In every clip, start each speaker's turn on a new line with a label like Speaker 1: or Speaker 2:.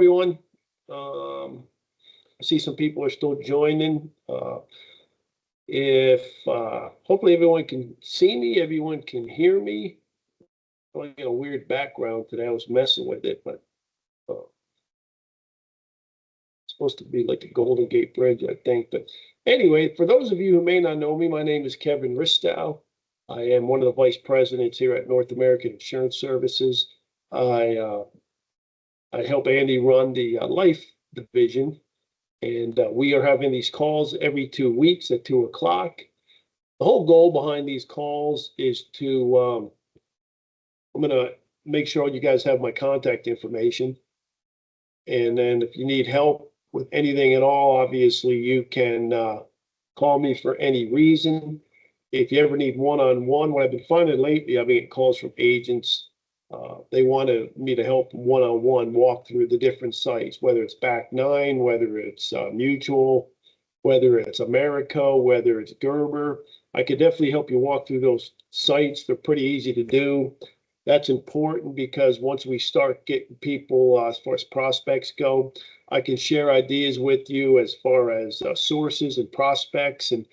Speaker 1: everyone. I see some people are still joining. If hopefully everyone can see me, everyone can hear me. I get a weird background today. I was messing with it, but it's supposed to be like the Golden Gate Bridge, I think. But anyway, for those of you who may not know me, my name is Kevin Ristow. I am one of the vice presidents here at North American Insurance Services. I help Andy run the Life division, and we are having these calls every 2 weeks at 2 o'clock. The whole goal behind these calls is to, I'm going to make sure you guys have my contact information. And then if you need help with anything at all, obviously you can call me for any reason. If you ever need one-on-one, what I've been finding lately, I've been getting calls from agents. They wanted me to help one-on-one walk through the different sites, whether it's Back 9, whether it's Mutual, whether it's America, whether it's Gerber. I could definitely help you walk through those sites. They're pretty easy to do. That's important because once we start getting people, as far as prospects go, I can share ideas with you as far as sources and prospects and,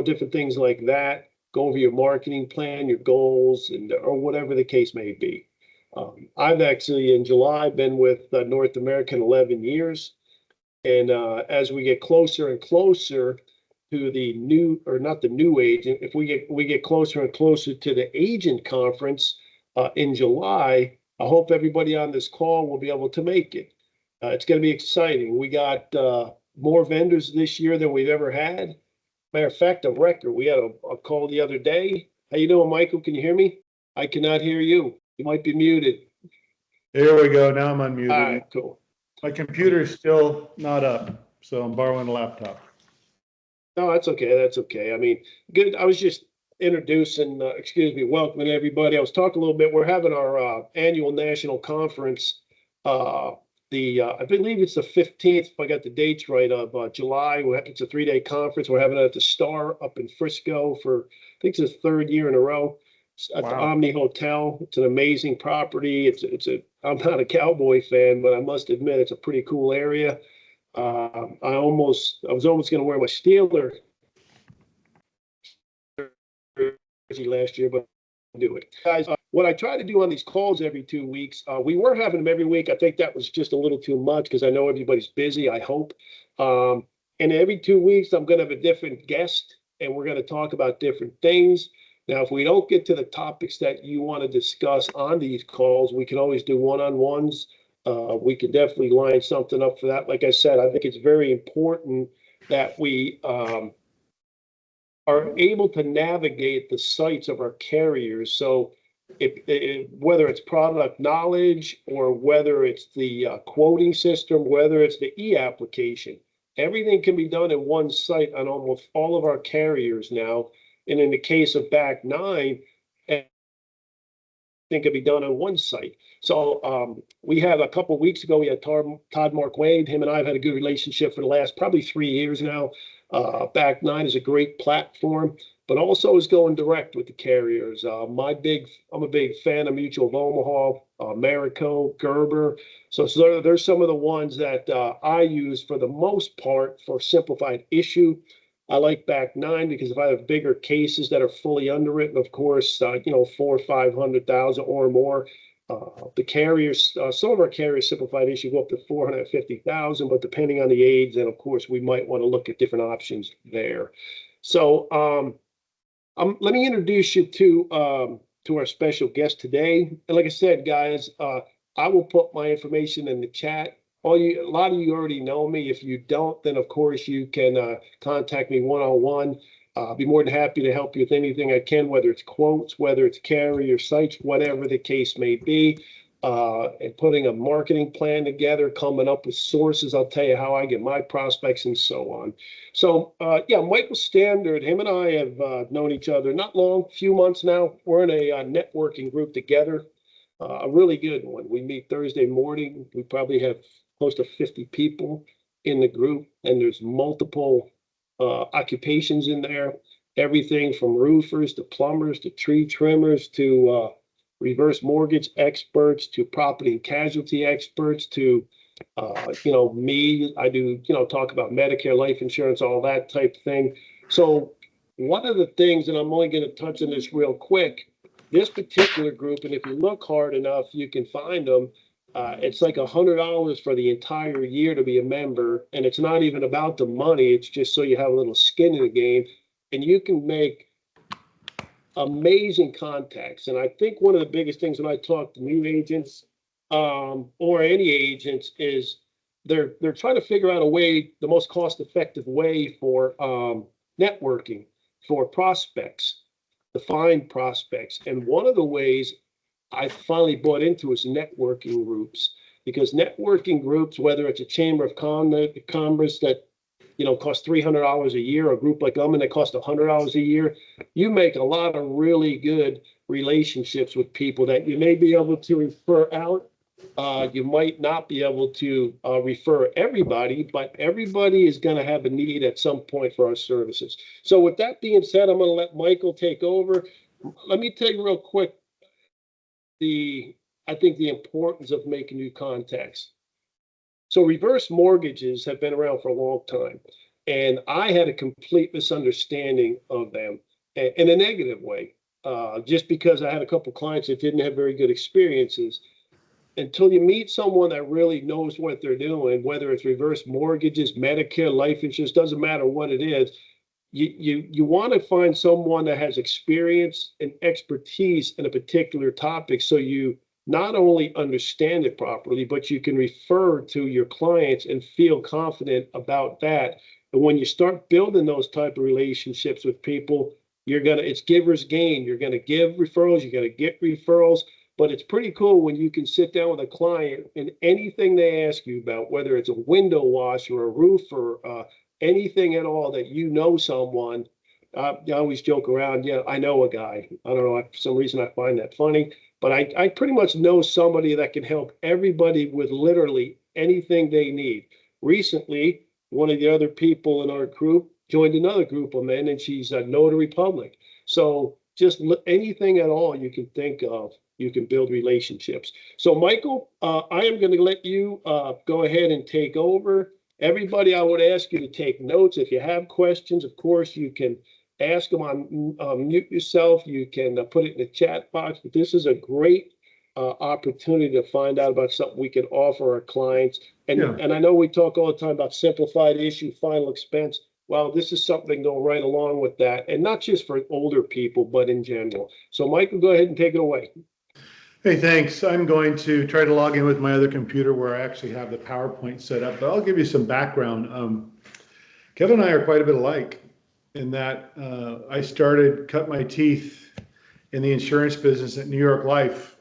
Speaker 1: different things like that. Go over your marketing plan, your goals, and or whatever the case may be. I've actually, in July, been with North American 11 years. And as we get closer and closer to the new, or not the new agent, if we get closer and closer to the agent conference in July, I hope everybody on this call will be able to make it. It's going to be exciting. We got more vendors this year than we've ever had. Matter of fact, a record. We had a call the other day. How you doing, Michael? Can you hear me? I cannot hear you. You might be muted.
Speaker 2: There we go. Now I'm unmuted.
Speaker 1: All right, cool.
Speaker 2: My computer's still not up, so I'm borrowing a laptop.
Speaker 1: No, that's okay. That's okay. I mean, good. I was just introducing, welcoming everybody. I was talking a little bit. We're having our annual national conference. I believe it's the 15th, if I got the dates right, of July. It's a 3-day conference. We're having it at the Star up in Frisco for, I think it's the third year in a row. It's at the Omni Hotel. It's an amazing property. I'm not a cowboy fan, but I must admit it's a pretty cool area. I was almost going to wear my Steeler jersey last year, but I didn't do it. Guys, what I try to do on these calls every 2 weeks, we were having them every week. I think that was just a little too much because I know everybody's busy, I hope. And every 2 weeks, I'm going to have a different guest, and we're going to talk about different things. Now, if we don't get to the topics that you want to discuss on these calls, we can always do one-on-ones. We could definitely line something up for that. Like I said, I think it's very important that we are able to navigate the sites of our carriers. So whether it's product knowledge or whether it's the quoting system, whether it's the e-application, everything can be done in one site on almost all of our carriers now. And in the case of Back 9, everything can be done on one site. So we had a couple of weeks ago, we had Todd Mark Wade. Him and I have had a good relationship for the last probably 3 years now. Back 9 is a great platform, but also is going direct with the carriers. I'm a big fan of Mutual of Omaha, Americo, Gerber. So there's some of the ones that I use for the most part for simplified issue. I like Back 9 because if I have bigger cases that are fully underwritten, of course, 400,000 or 500,000 or more, the carriers, some of our carriers simplified issue go up to 450,000, but depending on the age, then of course we might want to look at different options there. So let me introduce you to our special guest today. And like I said, guys, I will put my information in the chat. A lot of you already know me. If you don't, then of course you can contact me one-on-one. I'll be more than happy to help you with anything I can, whether it's quotes, whether it's carrier sites, whatever the case may be, and putting a marketing plan together, coming up with sources. I'll tell you how I get my prospects and so on. So, Michael Standard, him and I have known each other not long, few months now. We're in a networking group together, a really good one. We meet Thursday morning. We probably have close to 50 people in the group, and there's multiple occupations in there, everything from roofers to plumbers to tree trimmers to reverse mortgage experts to property and casualty experts to Me, I do, talk about Medicare, life insurance, all that type thing. So one of the things, and I'm only going to touch on this real quick, this particular group, and if you look hard enough, you can find them. It's like $100 for the entire year to be a member, and it's not even about the money. It's just so you have a little skin in the game, and you can make amazing contacts. And I think one of the biggest things when I talk to new agents, or any agents, is they're trying to figure out a way, the most cost effective way for networking, for prospects, to find prospects. And one of the ways I finally bought into is networking groups, because networking groups, whether it's a chamber of commerce that cost $300 a year, a group like that cost $100 a year, you make a lot of really good relationships with people that you may be able to refer out. You might not be able to refer everybody, but everybody is going to have a need at some point for our services. So with that being said, I'm going to let Michael take over. Let me tell you real quick, I think the importance of making new contacts. So reverse mortgages have been around for a long time, and I had a complete misunderstanding of them in a negative way, just because I had a couple clients that didn't have very good experiences. Until you meet someone that really knows what they're doing, whether it's reverse mortgages, Medicare, life insurance, doesn't matter what it is, you want to find someone that has experience and expertise in a particular topic, so you not only understand it properly, but you can refer to your clients and feel confident about that. And when you start building those type of relationships with people, it's giver's gain. You're gonna give referrals, you're gonna get referrals. But it's pretty cool when you can sit down with a client and anything they ask you about, whether it's a window wash or a roof or anything at all, that someone. I always joke around, yeah, I know a guy. I don't know, for some reason I find that funny, but I pretty much know somebody that can help everybody with literally anything they need. Recently, one of the other people in our group joined another group of men, and she's a notary public. So just anything at all you can think of, you can build relationships. So Michael, I am going to let you go ahead and take over. Everybody, I would ask you to take notes. If you have questions, of course, you can ask them on mute yourself. You can put it in the chat box. But this is a great opportunity to find out about something we can offer our clients. And I know we talk all the time about simplified issue, final expense. Well, this is something to go right along with that, and not just for older people, but in general. So Michael, go ahead and take it away.
Speaker 2: Hey, thanks. I'm going to try to log in with my other computer where I actually have the PowerPoint set up, but I'll give you some background. Kevin and I are quite a bit alike in that I cut my teeth in the insurance business at New York Life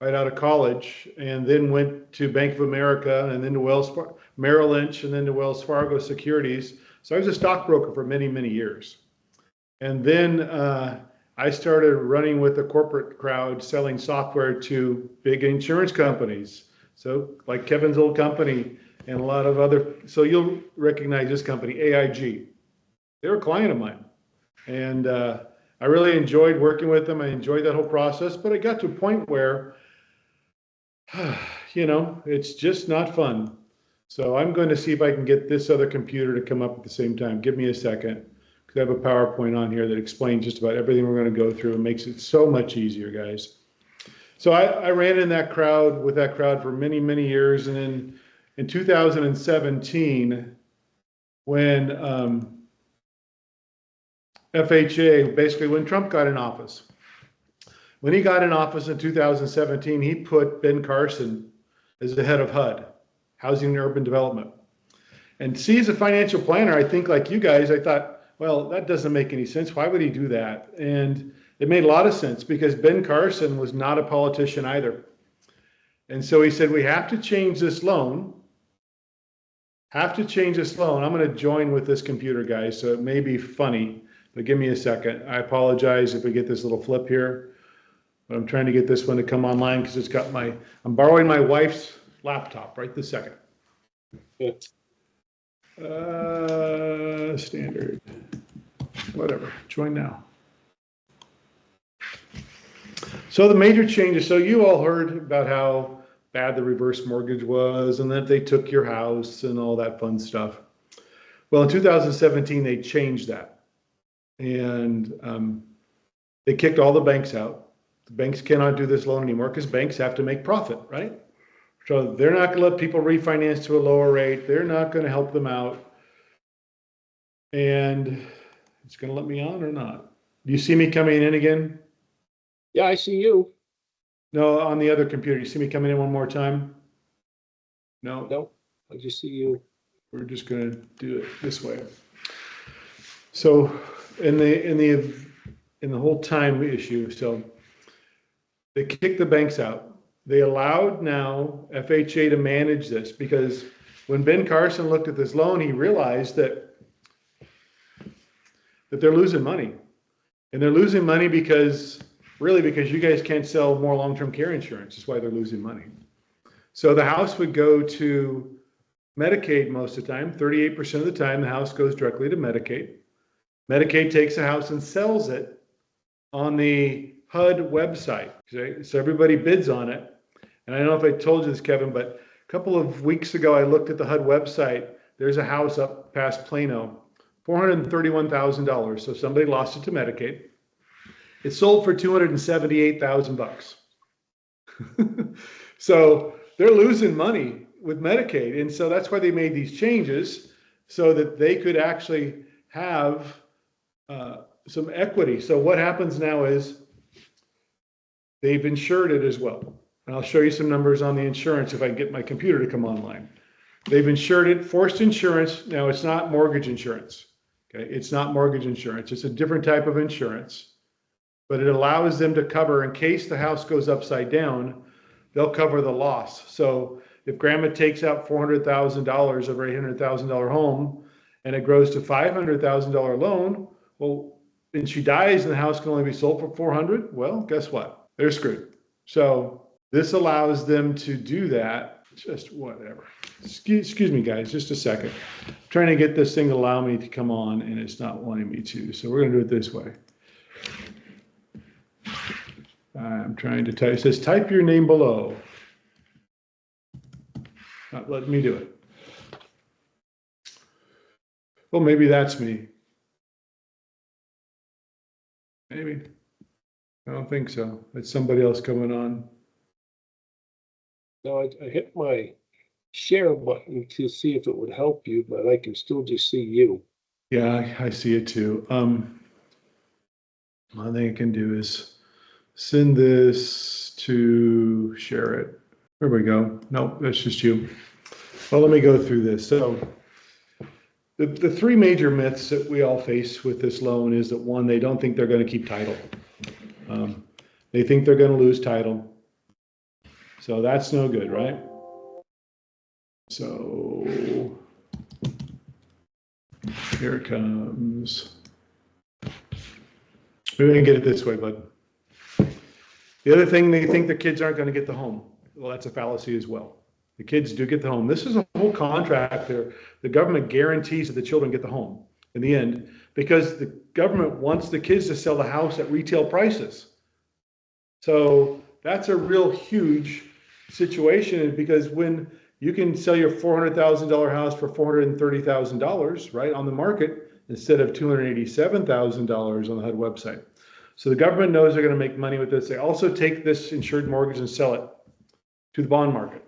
Speaker 2: right out of college, and then went to Bank of America, and then to Merrill Lynch, and then to Wells Fargo Securities. So I was a stockbroker for many, many years. And then I started running with the corporate crowd, selling software to big insurance companies. So like Kevin's old company and a lot of other, so you'll recognize this company, AIG. They were a client of mine. And I really enjoyed working with them. I enjoyed that whole process, but it got to a point where, it's just not fun. So I'm going to see if I can get this other computer to come up at the same time. Give me a second. I have a PowerPoint on here that explains just about everything we're going to go through and makes it so much easier, guys. So I ran with that crowd for many, many years. And then in 2017, when FHA, basically when Trump got in office, when he got in office in 2017, he put Ben Carson as the head of HUD, Housing and Urban Development. And see, as a financial planner, I think like you guys, I thought, well, that doesn't make any sense. Why would he do that? And it made a lot of sense because Ben Carson was not a politician either. And so he said, we have to change this loan. I'm going to join with this computer, guys, so it may be funny, but give me a second. I apologize if we get this little flip here, but I'm trying to get this one to come online because it's got I'm borrowing my wife's laptop right this second. Standard, whatever, join now. So the major changes, so you all heard about how bad the reverse mortgage was and that they took your house and all that fun stuff. Well, in 2017, they changed that. And they kicked all the banks out. The banks cannot do this loan anymore because banks have to make profit, right? So they're not going to let people refinance to a lower rate. They're not going to help them out. And it's going to let me on or not? Do you see me coming in again?
Speaker 1: Yeah, I see you.
Speaker 2: No, on the other computer. You see me coming in one more time? No.
Speaker 1: No, I just see you.
Speaker 2: We're just going to do it this way. So in the whole time issue, so they kicked the banks out. They allowed now FHA to manage this because when Ben Carson looked at this loan, he realized that they're losing money. And they're losing money because you guys can't sell more long-term care insurance. That's why they're losing money. So the house would go to Medicaid most of the time. 38% of the time, the house goes directly to Medicaid. Medicaid takes the house and sells it on the HUD website. Okay? So everybody bids on it. And I don't know if I told you this, Kevin, but a couple of weeks ago, I looked at the HUD website. There's a house up past Plano, $431,000. So somebody lost it to Medicaid. It sold for $278,000. So they're losing money with Medicaid. And so that's why they made these changes so that they could actually have some equity. So what happens now is they've insured it as well. And I'll show you some numbers on the insurance if I can get my computer to come online. They've insured it, forced insurance. Now it's not mortgage insurance. Okay, it's not mortgage insurance. It's a different type of insurance, but it allows them to cover in case the house goes upside down, they'll cover the loss. So if grandma takes out $400,000 of her $800,000 home and it grows to $500,000 loan, well, and she dies and the house can only be sold for 400, well, guess what? They're screwed. So this allows them to do that. Just whatever. Excuse me, guys, just a second. I'm trying to get this thing to allow me to come on and it's not wanting me to. So we're going to do it this way. I'm trying to type. It says type your name below. Not letting me do it. Well, maybe that's me. Maybe. I don't think so. It's somebody else coming on.
Speaker 1: No, I hit my share button to see if it would help you, but I can still just see you.
Speaker 2: Yeah, I see it too. One thing I can do is send this to share it. There we go. Nope, that's just you. Well, let me go through this. So the three major myths that we all face with this loan is that one, they don't think they're going to keep title. They think they're going to lose title. So that's no good, right? So here it comes. We're going to get it this way, bud. The other thing, they think the kids aren't going to get the home. Well, that's a fallacy as well. The kids do get the home. This is a whole contract there. The government guarantees that the children get the home in the end because the government wants the kids to sell the house at retail prices. So that's a real huge situation because when you can sell your $400,000 house for $430,000, right, on the market instead of $287,000 on the HUD website. So the government knows they're going to make money with this. They also take this insured mortgage and sell it to the bond market.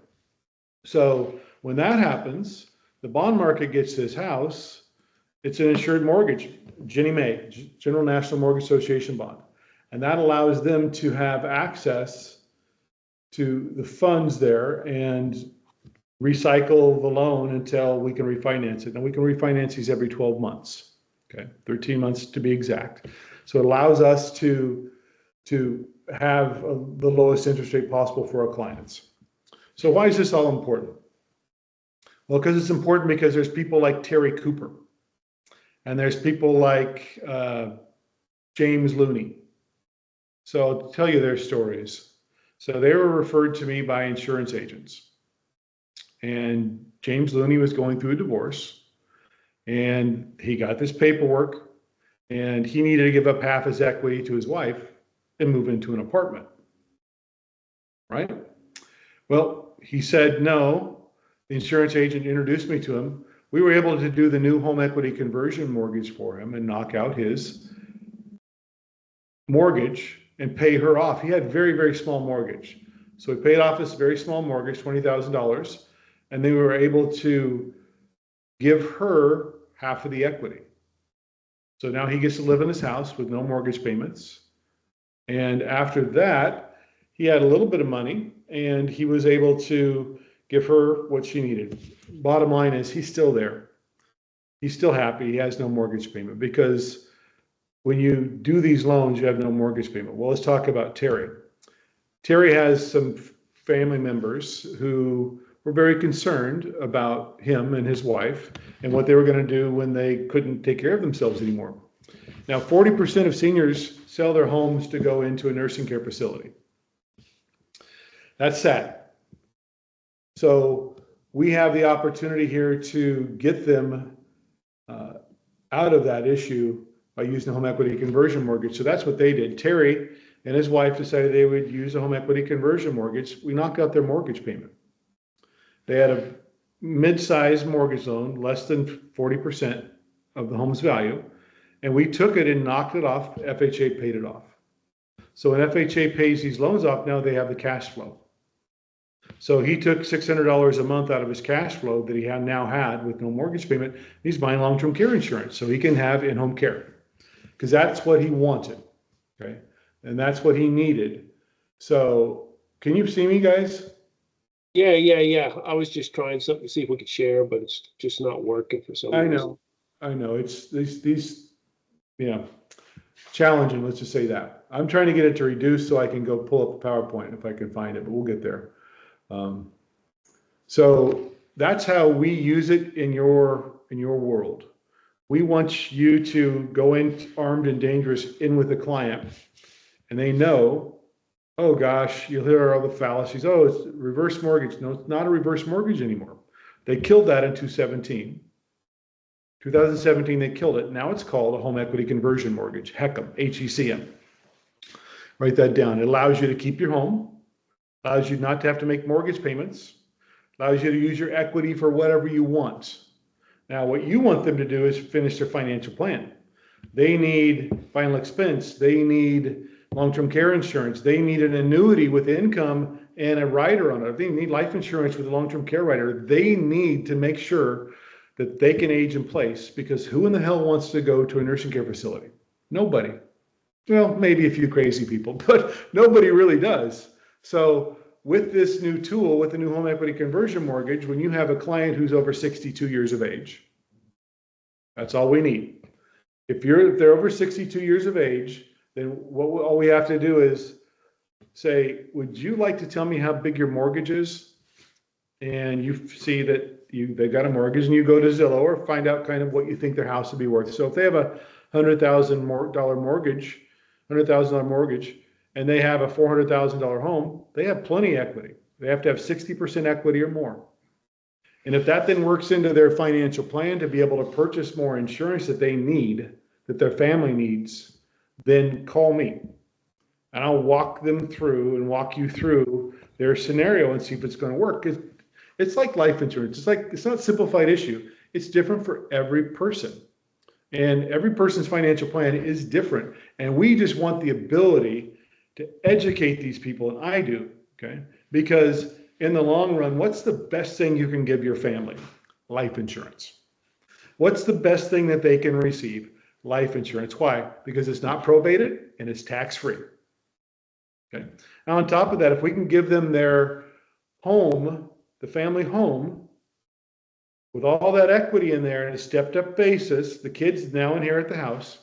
Speaker 2: So when that happens, the bond market gets this house. It's an insured mortgage, Ginnie Mae, General National Mortgage Association bond. And that allows them to have access to the funds there and recycle the loan until we can refinance it. And we can refinance these every 12 months, okay, 13 months to be exact. So it allows us to have the lowest interest rate possible for our clients. So why is this all important? Well, because it's important because there's people like Terry Cooper and there's people like James Looney. So I'll tell you their stories. So they were referred to me by insurance agents. And James Looney was going through a divorce and he got this paperwork and he needed to give up half his equity to his wife and move into an apartment, right? Well, he said no. The insurance agent introduced me to him. We were able to do the new home equity conversion mortgage for him and knock out his mortgage and pay her off. He had very, very small mortgage. So we paid off this very small mortgage, $20,000, and they were able to give her half of the equity. So now he gets to live in his house with no mortgage payments. And after that, he had a little bit of money and he was able to give her what she needed. Bottom line is he's still there. He's still happy. He has no mortgage payment because when you do these loans, you have no mortgage payment. Well, let's talk about Terry. Terry has some family members who were very concerned about him and his wife and what they were going to do when they couldn't take care of themselves anymore. Now, 40% of seniors sell their homes to go into a nursing care facility. That's sad. So we have the opportunity here to get them out of that issue by using the home equity conversion mortgage. So that's what they did. Terry and his wife decided they would use a home equity conversion mortgage. We knocked out their mortgage payment. They had a mid-sized mortgage loan, less than 40% of the home's value, and we took it and knocked it off. FHA paid it off. So when FHA pays these loans off, now they have the cash flow. So he took $600 a month out of his cash flow that he now had with no mortgage payment. He's buying long-term care insurance so he can have in-home care because that's what he wanted, okay? And that's what he needed. So can you see me, guys?
Speaker 1: Yeah. I was just trying something to see if we could share, but it's just not working for some reason.
Speaker 2: I know. It's these, yeah, challenging. Let's just say that. I'm trying to get it to reduce so I can go pull up the PowerPoint if I can find it, but we'll get there. So that's how we use it in your world. We want you to go in armed and dangerous in with a client, and they know, oh gosh, you'll hear all the fallacies. Oh, it's reverse mortgage. No, it's not a reverse mortgage anymore. They killed that in 2017. 2017, they killed it. Now it's called a home equity conversion mortgage, HECM, HECM. Write that down. It allows you to keep your home, allows you not to have to make mortgage payments, allows you to use your equity for whatever you want. Now, what you want them to do is finish their financial plan. They need final expense. They need long-term care insurance. They need an annuity with income and a rider on it. They need life insurance with a long-term care rider. They need to make sure that they can age in place because who in the hell wants to go to a nursing care facility? Nobody. Well, maybe a few crazy people, but nobody really does. So with this new tool, with the new home equity conversion mortgage, when you have a client who's over 62 years of age, that's all we need. If they're over 62 years of age, then all we have to do is say, would you like to tell me how big your mortgage is? And you see that they got a mortgage, and you go to Zillow or find out kind of what you think their house would be worth. So if they have a $100,000 mortgage, $100,000 mortgage, and they have a $400,000 home, they have plenty of equity. They have to have 60% equity or more. And if that then works into their financial plan to be able to purchase more insurance that they need, that their family needs, then call me. And I'll walk them through and walk you through their scenario and see if it's going to work. It's like life insurance. It's not a simplified issue. It's different for every person. And every person's financial plan is different. And we just want the ability to educate these people, and I do, okay? Because in the long run, what's the best thing you can give your family? Life insurance. What's the best thing that they can receive? Life insurance. Why? Because it's not probated and it's tax-free. Okay. Now, on top of that, if we can give them their home, the family home, with all that equity in there on a stepped-up basis, the kids now inherit the house.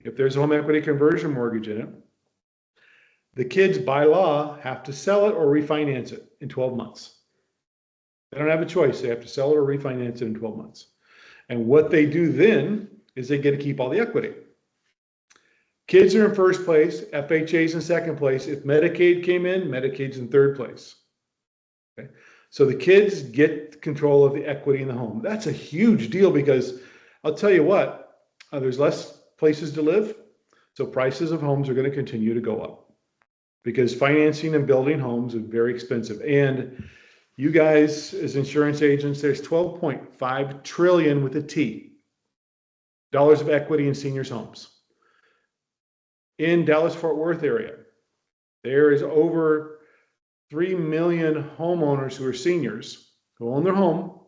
Speaker 2: If there's a home equity conversion mortgage in it, the kids, by law, have to sell it or refinance it in 12 months. They don't have a choice. They have to sell it or refinance it in 12 months. And what they do then is they get to keep all the equity. Kids are in first place, FHA's in second place. If Medicaid came in, Medicaid's in third place. Okay? So the kids get control of the equity in the home. That's a huge deal because I'll tell you what, there's less places to live, so prices of homes are going to continue to go up because financing and building homes is very expensive. And you guys, as insurance agents, there's 12.5 trillion with a T dollars of equity in seniors' homes. In Dallas-Fort Worth area, there is over 3 million homeowners who are seniors who own their home,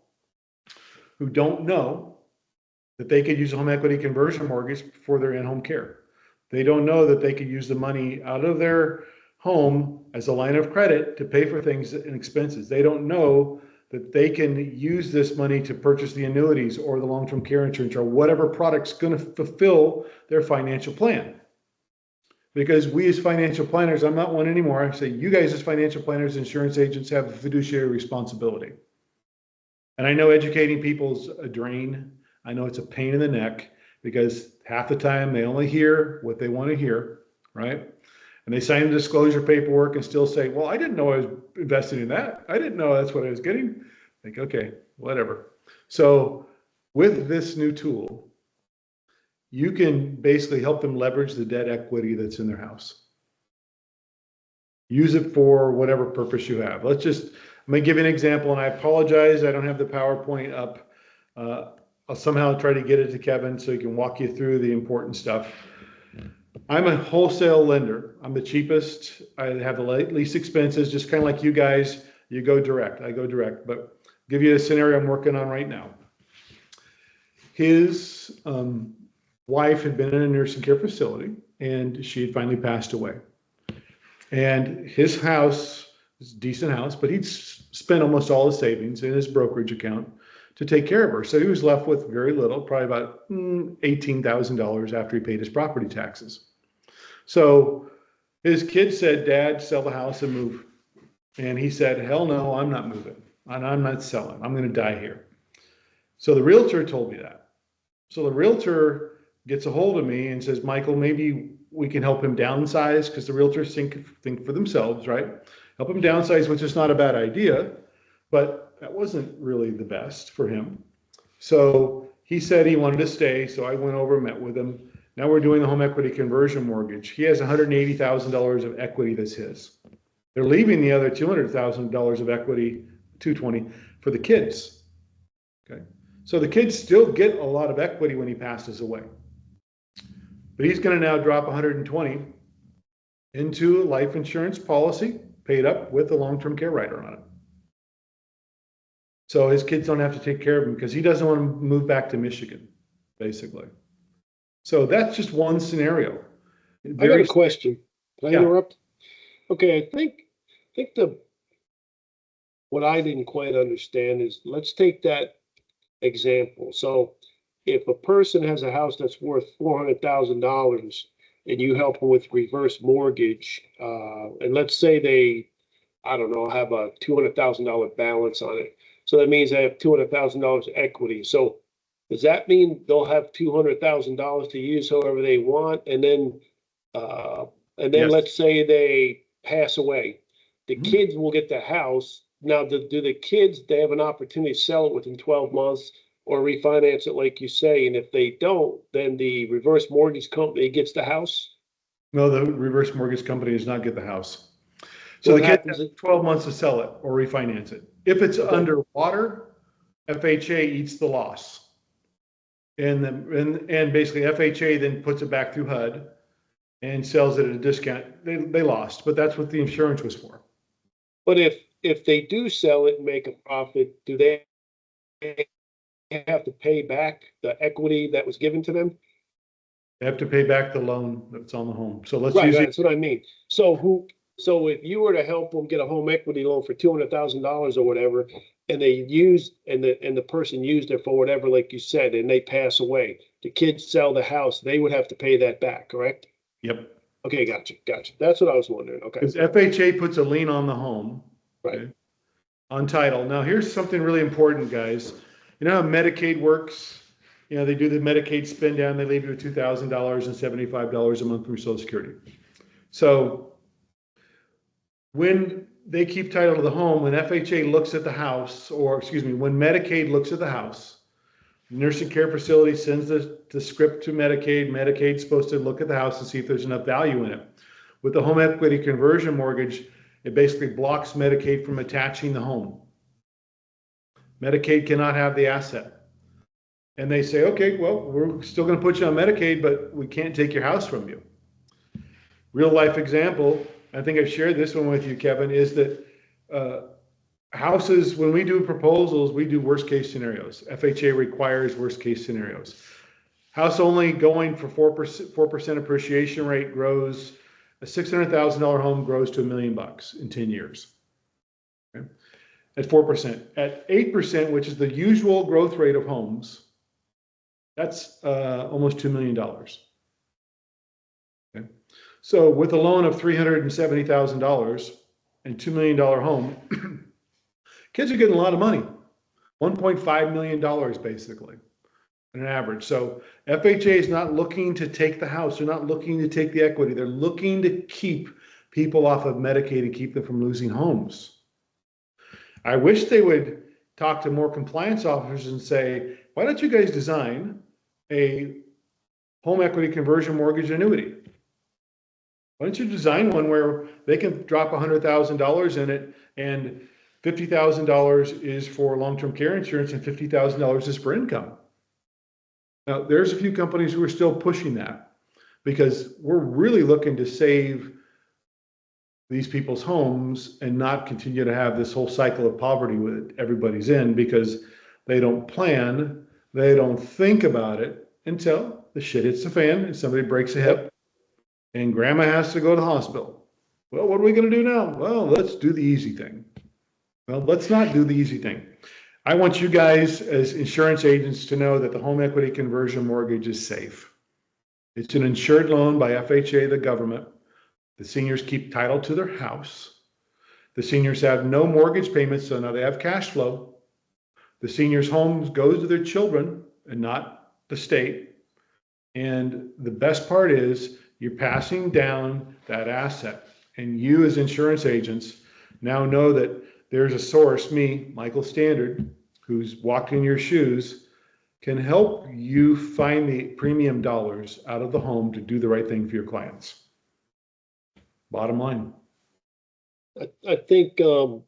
Speaker 2: who don't know that they could use a home equity conversion mortgage for their in-home care. They don't know that they could use the money out of their home as a line of credit to pay for things and expenses. They don't know that they can use this money to purchase the annuities or the long-term care insurance or whatever product's going to fulfill their financial plan. Because we as financial planners, I'm not one anymore, I say you guys as financial planners, insurance agents have a fiduciary responsibility. And I know educating people's a drain. I know it's a pain in the neck because half the time they only hear what they want to hear, right? And they sign the disclosure paperwork and still say, well, I didn't know I was investing in that. I didn't know that's what I was getting. Like, okay, whatever. So with this new tool, you can basically help them leverage the debt equity that's in their house. Use it for whatever purpose you have. I'm going to give you an example, and I apologize, I don't have the PowerPoint up. I'll somehow try to get it to Kevin so he can walk you through the important stuff. I'm a wholesale lender. I'm the cheapest. I have the least expenses, just kind of like you guys. You go direct. I go direct. But I'll give you a scenario I'm working on right now. His wife had been in a nursing care facility, and she had finally passed away. And his house is a decent house, but he'd spent almost all his savings in his brokerage account to take care of her. So he was left with very little, probably about $18,000 after he paid his property taxes. So his kids said, Dad, sell the house and move. And he said, hell no, I'm not moving. And I'm not selling. I'm going to die here. So the realtor told me that. So the realtor gets a hold of me and says, Michael, maybe we can help him downsize, because the realtors think for themselves, right? Help him downsize, which is not a bad idea, but that wasn't really the best for him. So he said he wanted to stay. So I went over and met with him. Now we're doing the home equity conversion mortgage. He has $180,000 of equity that's his. They're leaving the other $200,000 of equity, $220,000, for the kids. Okay. So the kids still get a lot of equity when he passes away. But he's going to now drop $120,000 into a life insurance policy paid up with a long-term care rider on it. So his kids don't have to take care of him because he doesn't want to move back to Michigan, basically. So that's just one scenario.
Speaker 1: I got a question. Can I interrupt? Okay, I think what I didn't quite understand is, let's take that example. So if a person has a house that's worth $400,000 and you help them with reverse mortgage, and let's say they, I don't know, have a $200,000 balance on it. So that means they have $200,000 equity. So does that mean they'll have $200,000 to use however they want? And then
Speaker 2: Yes.
Speaker 1: let's say they pass away. The kids will get the house. Now, do the kids, they have an opportunity to sell it within 12 months or refinance it like you say? And if they don't, then the reverse mortgage company gets the house?
Speaker 2: No, the reverse mortgage company does not get the house. So the kid has 12 months to sell it or refinance it. If it's underwater, FHA eats the loss. And basically FHA then puts it back through HUD and sells it at a discount. They lost, but that's what the insurance was for.
Speaker 1: But if they do sell it and make a profit, do they have to pay back the equity that was given to them?
Speaker 2: They have to pay back the loan that's on the home. So let's
Speaker 1: Right, that's what I mean. So if you were to help them get a home equity loan for $200,000 or whatever, and the person used it for whatever, like you said, and they pass away, the kids sell the house, they would have to pay that back, correct?
Speaker 2: Yep.
Speaker 1: Okay, gotcha. That's what I was wondering. Okay.
Speaker 2: Because FHA puts a lien on the home.
Speaker 1: Right.
Speaker 2: Okay, on title. Now here's something really important, guys. You know how Medicaid works? You know, they do the Medicaid spin down, they leave you with $2,000 and $75 a month from Social Security. So when they keep title to the home, when FHA looks at the house, or excuse me, when Medicaid looks at the house, the nursing care facility sends the script to Medicaid. Medicaid's supposed to look at the house and see if there's enough value in it. With the home equity conversion mortgage, it basically blocks Medicaid from attaching the home. Medicaid cannot have the asset. And they say, okay, well, we're still going to put you on Medicaid, but we can't take your house from you. Real life example, I think I've shared this one with you, Kevin, is that houses, when we do proposals, we do worst case scenarios. FHA requires worst case scenarios. House only going for 4% appreciation rate grows, a $600,000 home grows to $1 million in 10 years. Okay? At 4%. At 8%, which is the usual growth rate of homes, that's almost $2 million. Okay? So with a loan of $370,000 and $2 million home, kids are getting a lot of money, $1.5 million basically, on an average. So FHA is not looking to take the house. They're not looking to take the equity. They're looking to keep people off of Medicaid and keep them from losing homes. I wish they would talk to more compliance officers and say, why don't you guys design a home equity conversion mortgage annuity? Why don't you design one where they can drop $100,000 in it and $50,000 is for long-term care insurance and $50,000 is for income? Now, there's a few companies who are still pushing that because we're really looking to save these people's homes and not continue to have this whole cycle of poverty that everybody's in because they don't plan, they don't think about it until the shit hits the fan and somebody breaks a hip and grandma has to go to the hospital. Well, what are we going to do now? Well, let's do the easy thing. Well, let's not do the easy thing. I want you guys as insurance agents to know that the home equity conversion mortgage is safe. It's an insured loan by FHA, the government. The seniors keep title to their house. The seniors have no mortgage payments, so now they have cash flow. The seniors' homes goes to their children and not the state. And the best part is you're passing down that asset. And you as insurance agents now know that there's a source, me, Michael Standard, who's walked in your shoes, can help you find the premium dollars out of the home to do the right thing for your clients. Bottom line.
Speaker 1: I think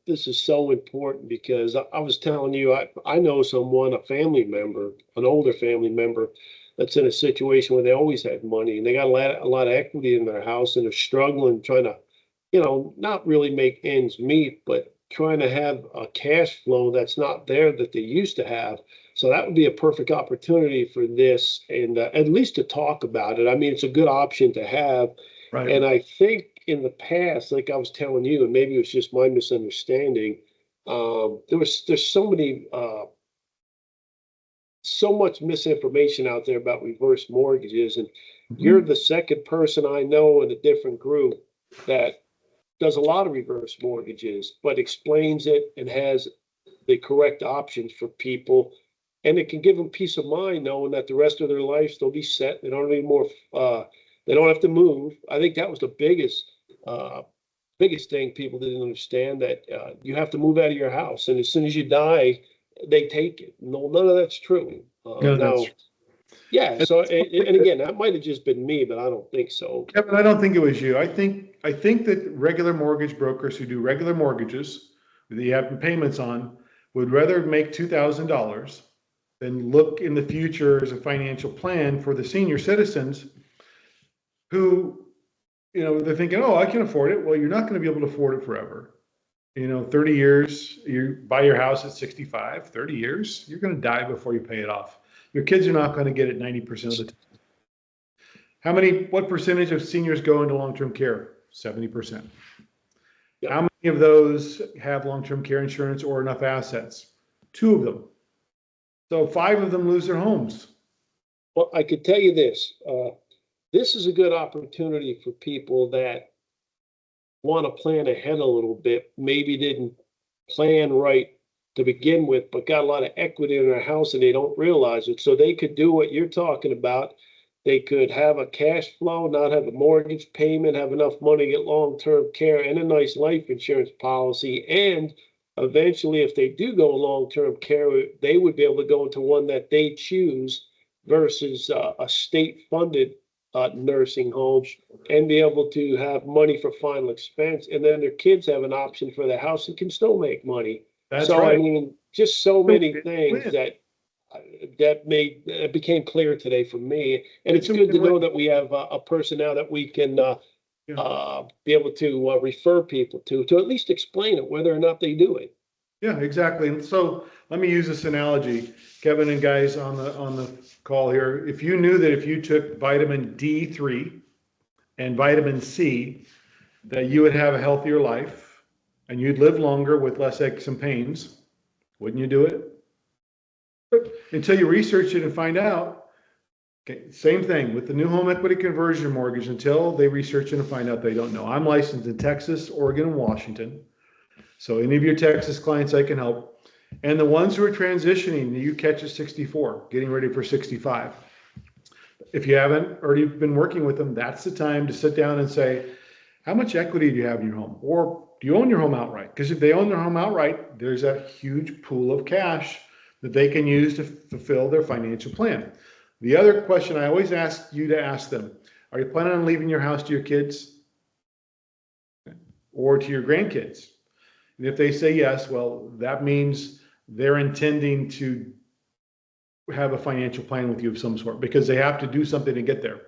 Speaker 1: this is so important because I was telling you, I know someone, a family member, an older family member, that's in a situation where they always had money and they got a lot of equity in their house and they're struggling, trying to, not really make ends meet, but trying to have a cash flow that's not there that they used to have. So that would be a perfect opportunity for this and at least to talk about it. I mean, it's a good option to have.
Speaker 2: Right.
Speaker 1: And I think in the past, like I was telling you, and maybe it was just my misunderstanding, there's so much misinformation out there about reverse mortgages. And you're the second person I know in a different group that does a lot of reverse mortgages, but explains it and has the correct options for people. And it can give them peace of mind knowing that the rest of their lives they'll be set. They don't need more, they don't have to move. I think that was the biggest thing people didn't understand, that you have to move out of your house. And as soon as you die, they take it. No, none of that's true.
Speaker 2: No, that's true.
Speaker 1: Yeah. So, and again, that might have just been me, but I don't think so.
Speaker 2: Kevin, I don't think it was you. I think that regular mortgage brokers who do regular mortgages that you have payments on would rather make $2,000 than look in the future as a financial plan for the senior citizens who, they're thinking, oh, I can afford it. Well, you're not going to be able to afford it forever. 30 years, you buy your house at 65, 30 years, you're going to die before you pay it off. Your kids are not going to get it 90% of the time. What percentage of seniors go into long-term care? 70%. Yep. How many of those have long-term care insurance or enough assets? 2 of them. So 5 of them lose their homes.
Speaker 1: Well, I could tell you this. This is a good opportunity for people that want to plan ahead a little bit, maybe didn't plan right to begin with, but got a lot of equity in their house and they don't realize it. So they could do what you're talking about. They could have a cash flow, not have a mortgage payment, have enough money to get long-term care and a nice life insurance policy. And eventually, if they do go long-term care, they would be able to go into one that they choose versus a state-funded nursing homes and be able to have money for final expense. And then their kids have an option for the house and can still make money.
Speaker 2: That's
Speaker 1: So, I
Speaker 2: right.
Speaker 1: mean, just so many
Speaker 2: It's a
Speaker 1: things
Speaker 2: win.
Speaker 1: that became clear today for me. And it's
Speaker 2: It's a
Speaker 1: good to
Speaker 2: win-win.
Speaker 1: know that we have a person now that we can
Speaker 2: Yeah.
Speaker 1: be able to refer people to at least explain it, whether or not they do it.
Speaker 2: Yeah, exactly. And so let me use this analogy, Kevin and guys on the call here. If you knew that if you took vitamin D3 and vitamin C, that you would have a healthier life and you'd live longer with less aches and pains, wouldn't you do it? But until you research it and find out. Okay, same thing with the new home equity conversion mortgage. Until they research it and find out, they don't know. I'm licensed in Texas, Oregon, and Washington. So any of your Texas clients, I can help. And the ones who are transitioning, you catch at 64, getting ready for 65. If you haven't already been working with them, that's the time to sit down and say, how much equity do you have in your home? Or do you own your home outright? Because if they own their home outright, there's a huge pool of cash that they can use to fulfill their financial plan. The other question I always ask you to ask them, are you planning on leaving your house to your kids or to your grandkids? And if they say yes, well, that means they're intending to have a financial plan with you of some sort because they have to do something to get there.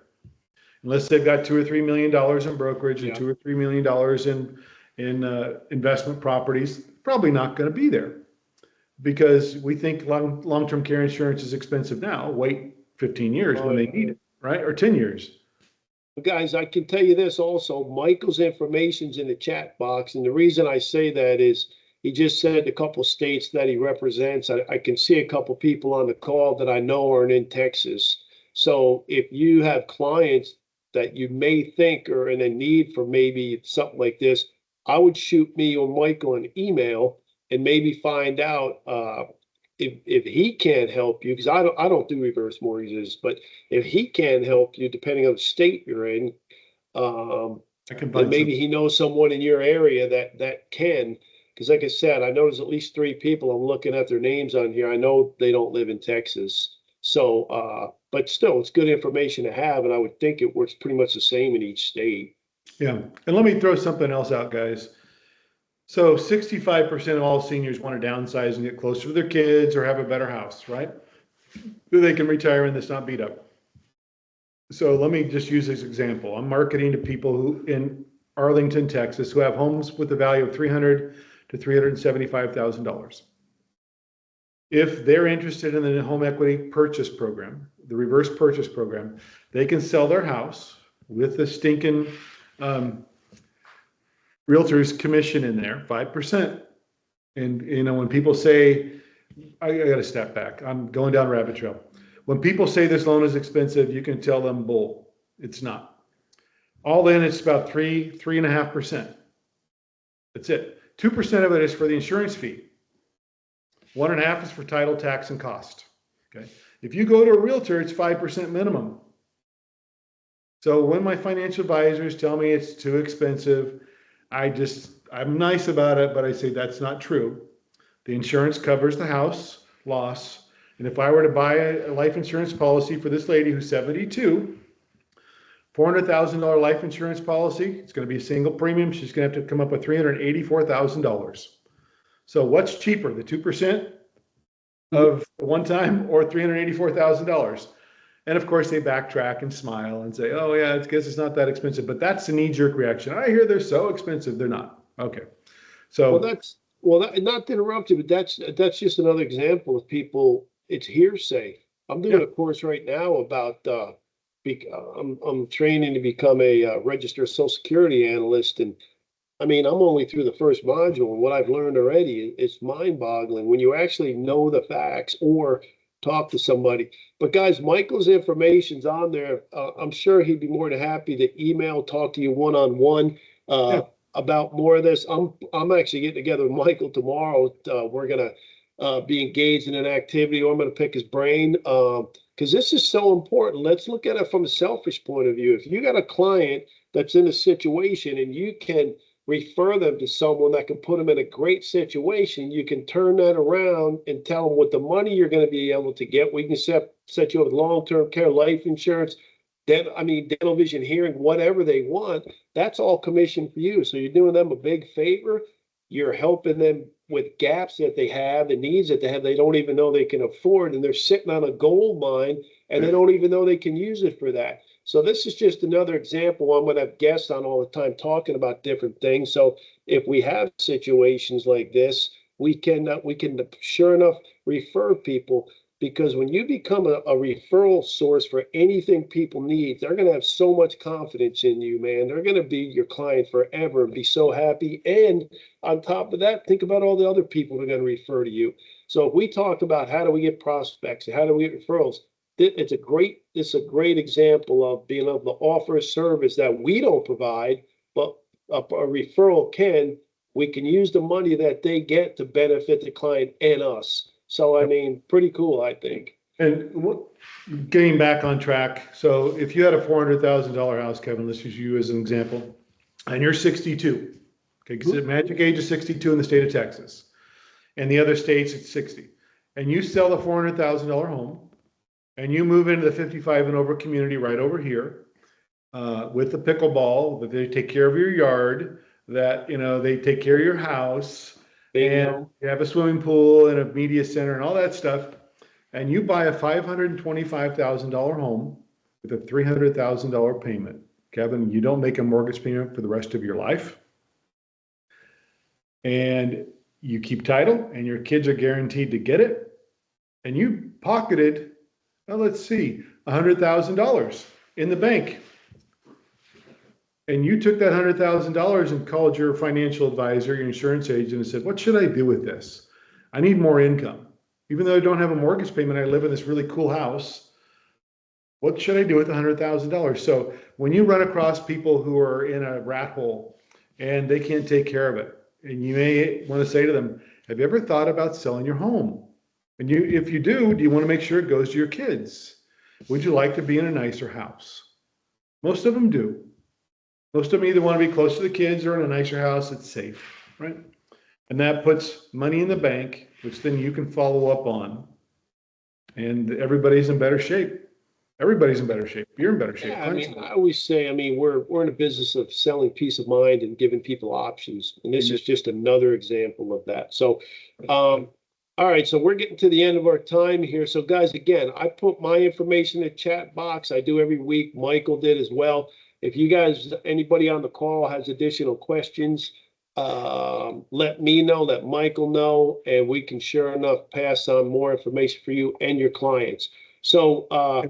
Speaker 2: Unless they've got $2 or $3 million in brokerage and
Speaker 1: Yeah.
Speaker 2: $2 or $3 million in investment properties, probably not going to be there because we think long-term care insurance is expensive now. Wait 15 years when they need it, right? Or 10 years.
Speaker 1: Guys, I can tell you this also, Michael's information's in the chat box. And the reason I say that is he just said a couple states that he represents. I can see a couple people on the call that I know are in Texas. So if you have clients that you may think are in a need for maybe something like this, I would shoot me or Michael an email and maybe find out if he can't help you, because I don't do reverse mortgages, but if he can help you, depending on the state you're in, um,
Speaker 2: I can
Speaker 1: then
Speaker 2: find some.
Speaker 1: maybe he knows someone in your area that can. Because like I said, I know there's at least three people. I'm looking at their names on here. I know they don't live in Texas. So, but still, it's good information to have, and I would think it works pretty much the same in each state.
Speaker 2: Yeah. And let me throw something else out, guys. So 65% of all seniors want to downsize and get closer to their kids or have a better house, right? So they can retire and that's not beat up. So let me just use this example. I'm marketing to people who in Arlington, Texas, who have homes with a value of $300,000 to $375,000. If they're interested in the home equity purchase program, the reverse purchase program, they can sell their house with the stinking realtor's commission in there, 5%. And when people say, I got to step back, I'm going down a rabbit trail. When people say this loan is expensive, you can tell them bull. It's not. All in, it's about 3.5%. That's it. 2% of it is for the insurance fee. 1.5% is for title, tax, and cost. Okay. If you go to a realtor, it's 5% minimum. So when my financial advisors tell me it's too expensive, I'm nice about it, but I say that's not true. The insurance covers the house loss. And if I were to buy a life insurance policy for this lady who's 72, $400,000 life insurance policy, it's going to be a single premium. She's going to have to come up with $384,000. So what's cheaper, the 2% of one time or $384,000? And of course they backtrack and smile and say, oh yeah, it's because it's not that expensive, but that's the knee-jerk reaction. I hear they're so expensive. They're not. Okay. So
Speaker 1: Not to interrupt you, but that's just another example of people. It's hearsay. I'm doing
Speaker 2: yeah,
Speaker 1: a course right now about. I'm training to become a registered Social Security analyst, and I mean I'm only through the first module, and what I've learned already it's mind-boggling when you actually know the facts or talk to somebody. But guys, Michael's information's on there. I'm sure he'd be more than happy to email, talk to you one-on-one.
Speaker 2: yeah,
Speaker 1: Uh, about more of this. I'm actually getting together with Michael tomorrow. We're gonna be engaged in an activity, or I'm gonna pick his brain because this is so important. Let's look at it from a selfish point of view. If you got a client that's in a situation and you can refer them to someone that can put them in a great situation, you can turn that around and tell them what the money you're going to be able to get. We can set you up with long-term care, life insurance, dental vision, hearing, whatever they want, that's all commission for you. So you're doing them a big favor. You're helping them with gaps that they have, the needs that they have, they don't even know they can afford, and they're sitting on a gold mine and they don't even know they can use it for that. So this is just another example. I'm going to have guests on all the time talking about different things. So if we have situations like this, we can sure enough refer people, because when you become a referral source for anything people need, they're going to have so much confidence in you, man. They're going to be your client forever and be so happy. And on top of that, think about all the other people that are going to refer to you. So if we talk about how do we get prospects, how do we get referrals, it's a great example of being able to offer a service that we don't provide, but a referral can. We can use the money that they get to benefit the client and us. So, I mean, pretty cool, I think.
Speaker 2: And getting back on track, so if you had a $400,000 house, Kevin, let's use you as an example, and you're 62, okay, because the magic age is 62 in the state of Texas, and the other states it's 60, and you sell the $400,000 home, and you move into the 55 and over community right over here, with the pickleball, that they take care of your yard, that, they take care of your house, and you have a swimming pool and a media center and all that stuff, and you buy a $525,000 home with a $300,000 payment. Kevin, you don't make a mortgage payment for the rest of your life, and you keep title, and your kids are guaranteed to get it, and you pocketed, well, let's see, $100,000 in the bank. And you took that $100,000 and called your financial advisor, your insurance agent, and said, what should I do with this? I need more income. Even though I don't have a mortgage payment, I live in this really cool house. What should I do with $100,000? So when you run across people who are in a rat hole and they can't take care of it, and you may want to say to them, have you ever thought about selling your home? And if you do you want to make sure it goes to your kids? Would you like to be in a nicer house? Most of them do. Most of them either want to be close to the kids or in a nicer house that's safe, right? And that puts money in the bank, which then you can follow up on. And everybody's in better shape. Everybody's in better shape. You're in better shape.
Speaker 1: Yeah, I mean, I always say, we're in a business of selling peace of mind and giving people options. And this is just another example of that. So, all right, so we're getting to the end of our time here. So guys, again, I put my information in the chat box. I do every week. Michael did as well. If you guys, anybody on the call has additional questions, let me know, let Michael know, and we can sure enough pass on more information for you and your clients. So,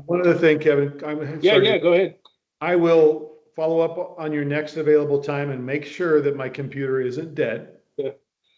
Speaker 2: one other thing, Kevin,
Speaker 1: go ahead.
Speaker 2: I will follow up on your next available time and make sure that my computer isn't dead.
Speaker 1: Yeah.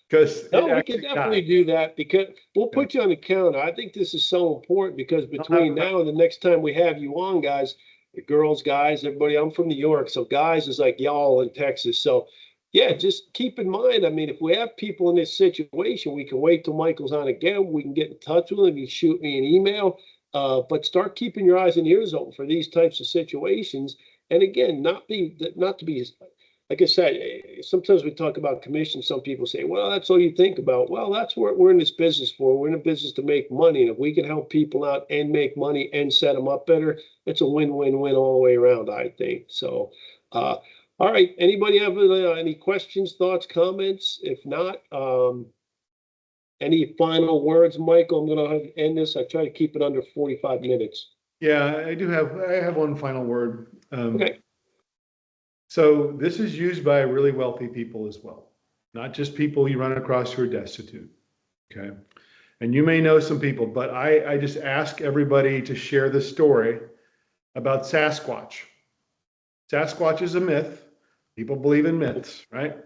Speaker 2: Because
Speaker 1: we can definitely do that, because we'll put you on the counter. I think this is so important, because between now and the next time we have you on, guys, the girls, guys, everybody, I'm from New York, so guys is like y'all in Texas. So yeah, just keep in mind, if we have people in this situation, we can wait till Michael's on again. We can get in touch with him. You shoot me an email, but start keeping your eyes and ears open for these types of situations. And again, not to be, like I said, sometimes we talk about commission. Some people say, well, that's all you think about. Well, that's what we're in this business for. We're in a business to make money. And if we can help people out and make money and set them up better, it's a win-win-win all the way around, I think. So, all right. Anybody have any questions, thoughts, comments? If not, any final words, Michael? I'm going to end this. I try to keep it under 45 minutes.
Speaker 2: Yeah, I have one final word.
Speaker 1: Okay.
Speaker 2: So this is used by really wealthy people as well, not just people you run across who are destitute, okay? And you may know some people, but I just ask everybody to share this story about Sasquatch. Sasquatch is a myth. People believe in myths, right?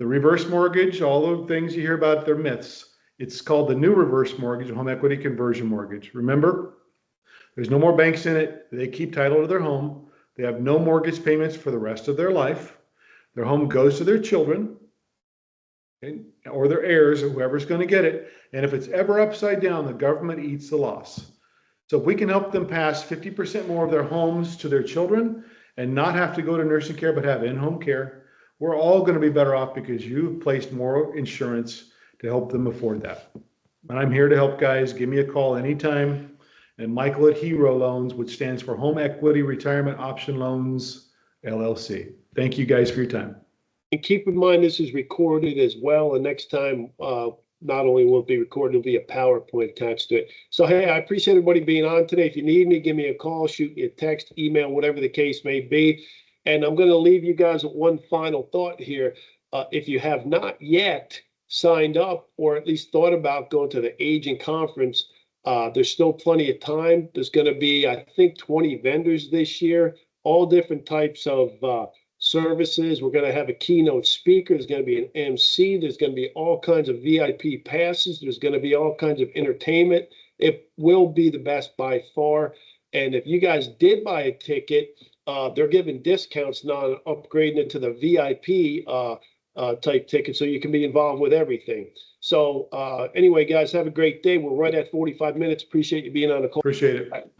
Speaker 2: The reverse mortgage, all the things you hear about, they're myths. It's called the new reverse mortgage, home equity conversion mortgage. Remember, there's no more banks in it. They keep title to their home. They have no mortgage payments for the rest of their life. Their home goes to their children, okay, or their heirs, or whoever's going to get it. And if it's ever upside down, the government eats the loss. So if we can help them pass 50% more of their homes to their children and not have to go to nursing care but have in-home care, we're all going to be better off, because you've placed more insurance to help them afford that. And I'm here to help, guys. Give me a call anytime. and Michael at Hero Loans, which stands for Home Equity Retirement Option Loans, LLC. Thank you guys for your time.
Speaker 1: And keep in mind, this is recorded as well. And next time, not only will it be recorded, it'll be a PowerPoint attached to it. So, hey, I appreciate everybody being on today. If you need me, give me a call, shoot me a text, email, whatever the case may be. And I'm going to leave you guys with one final thought here. If you have not yet signed up or at least thought about going to the agent conference, there's still plenty of time. There's going to be, I think, 20 vendors this year, all different types of services. We're going to have a keynote speaker. There's going to be an MC. There's going to be all kinds of VIP passes. There's going to be all kinds of entertainment. It will be the best by far. And if you guys did buy a ticket, they're giving discounts now, upgrading it to the VIP type ticket, so you can be involved with everything. So anyway, guys, have a great day. We're right at 45 minutes. Appreciate you being on the call.
Speaker 2: Appreciate it.